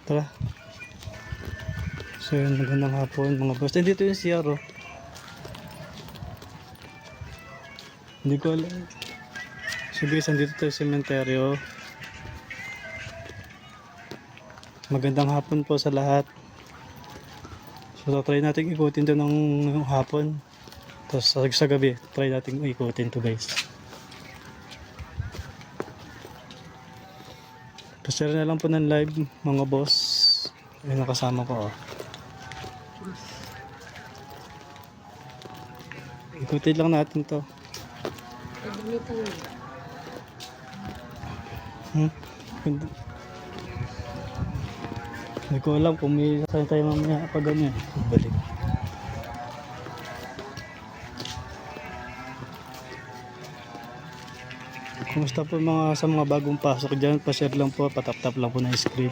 Tara. So yun, magandang hapon mga boss. Dito yung CR oh. Hindi ko alam. So guys, andito tayo sa sementeryo. Magandang hapon po sa lahat. So try natin ikutin to ng hapon. Tapos sa gabi, try natin ikutin to guys. Pasira na lang po ng live mga boss. Ayun ang kasama ko oh. Ikutin lang natin to. Hindi ko alam kung may sasaya tayo mamaya pag ganyan. Balik. Kumusta po mga sa mga bagong pasok dyan? Pa-share lang po, patap-tap lang po ng screen.